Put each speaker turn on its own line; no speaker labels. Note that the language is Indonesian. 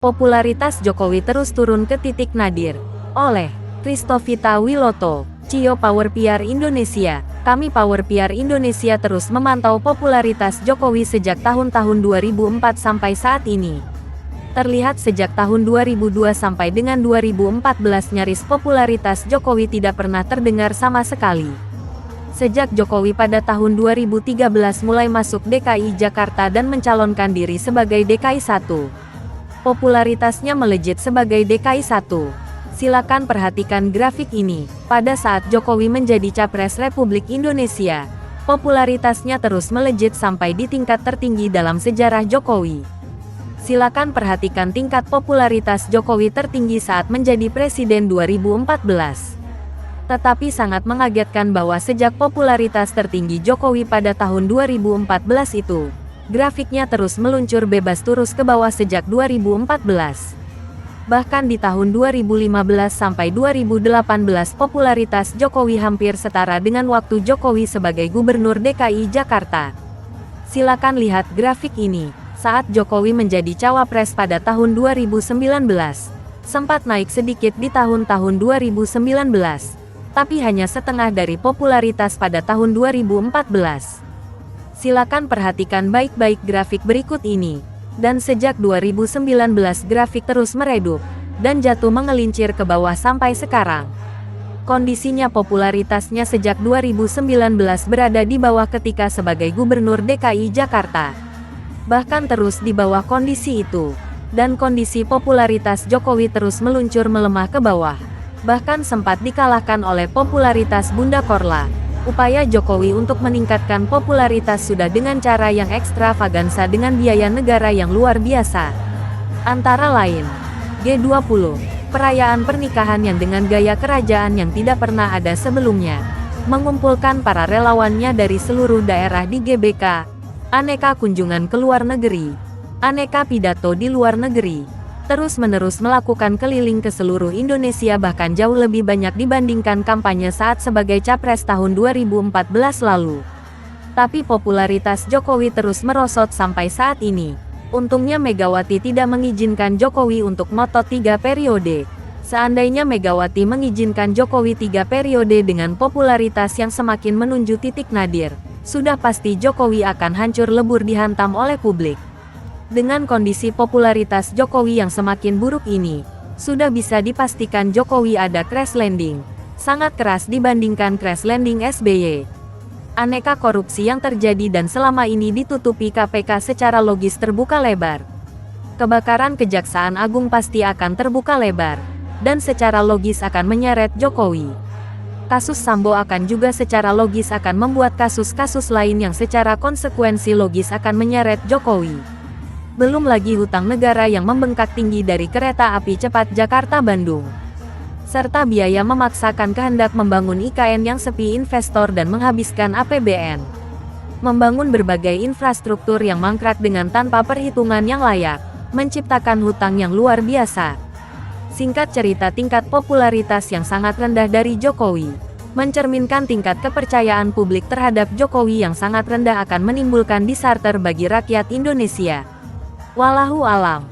Popularitas Jokowi terus turun ke titik nadir. Oleh Christovita Wiloto, CEO Power PR Indonesia. Kami Power PR Indonesia terus memantau popularitas Jokowi sejak tahun-tahun 2004 sampai saat ini. Terlihat sejak tahun 2002 sampai dengan 2014 nyaris popularitas Jokowi tidak pernah terdengar sama sekali. Sejak Jokowi pada tahun 2013 mulai masuk DKI Jakarta dan mencalonkan diri sebagai DKI 1. Popularitasnya melejit sebagai DKI 1. Silakan perhatikan grafik ini. Pada saat Jokowi menjadi Capres Republik Indonesia, popularitasnya terus melejit sampai di tingkat tertinggi dalam sejarah Jokowi. Silakan perhatikan tingkat popularitas Jokowi tertinggi saat menjadi Presiden 2014. Tetapi sangat mengagetkan bahwa sejak popularitas tertinggi Jokowi pada tahun 2014 itu, grafiknya terus meluncur bebas terus ke bawah sejak 2014. Bahkan di tahun 2015 sampai 2018 popularitas Jokowi hampir setara dengan waktu Jokowi sebagai Gubernur DKI Jakarta. Silakan lihat grafik ini. Saat Jokowi menjadi cawapres pada tahun 2019, sempat naik sedikit di tahun-tahun 2019, tapi hanya setengah dari popularitas pada tahun 2014. Silakan perhatikan baik-baik grafik berikut ini. Dan sejak 2019 grafik terus meredup, dan jatuh mengelincir ke bawah sampai sekarang. Kondisinya popularitasnya sejak 2019 berada di bawah ketika sebagai Gubernur DKI Jakarta. Bahkan terus di bawah kondisi itu. Dan kondisi popularitas Jokowi terus meluncur melemah ke bawah. Bahkan sempat dikalahkan oleh popularitas Bunda Korla. Upaya Jokowi untuk meningkatkan popularitas sudah dengan cara yang ekstravagansa dengan biaya negara yang luar biasa. Antara lain, G20, perayaan pernikahan yang dengan gaya kerajaan yang tidak pernah ada sebelumnya, mengumpulkan para relawannya dari seluruh daerah di GBK, aneka kunjungan ke luar negeri, aneka pidato di luar negeri, terus-menerus melakukan keliling ke seluruh Indonesia bahkan jauh lebih banyak dibandingkan kampanye saat sebagai Capres tahun 2014 lalu. Tapi popularitas Jokowi terus merosot sampai saat ini. Untungnya Megawati tidak mengizinkan Jokowi untuk ngotot 3 periode. Seandainya Megawati mengizinkan Jokowi 3 periode dengan popularitas yang semakin menuju titik nadir, sudah pasti Jokowi akan hancur lebur dihantam oleh publik. Dengan kondisi popularitas Jokowi yang semakin buruk ini, sudah bisa dipastikan Jokowi ada crash landing. Sangat keras dibandingkan crash landing SBY. Aneka korupsi yang terjadi dan selama ini ditutupi KPK secara logis terbuka lebar. Kebakaran Kejaksaan Agung pasti akan terbuka lebar, dan secara logis akan menyeret Jokowi. Kasus Sambo akan juga secara logis akan membuat kasus-kasus lain yang secara konsekuensi logis akan menyeret Jokowi. Belum lagi hutang negara yang membengkak tinggi dari kereta api cepat Jakarta-Bandung. Serta biaya memaksakan kehendak membangun IKN yang sepi investor dan menghabiskan APBN. Membangun berbagai infrastruktur yang mangkrak dengan tanpa perhitungan yang layak, menciptakan hutang yang luar biasa. Singkat cerita tingkat popularitas yang sangat rendah dari Jokowi, mencerminkan tingkat kepercayaan publik terhadap Jokowi yang sangat rendah akan menimbulkan disaster bagi rakyat Indonesia. Wallahu alam.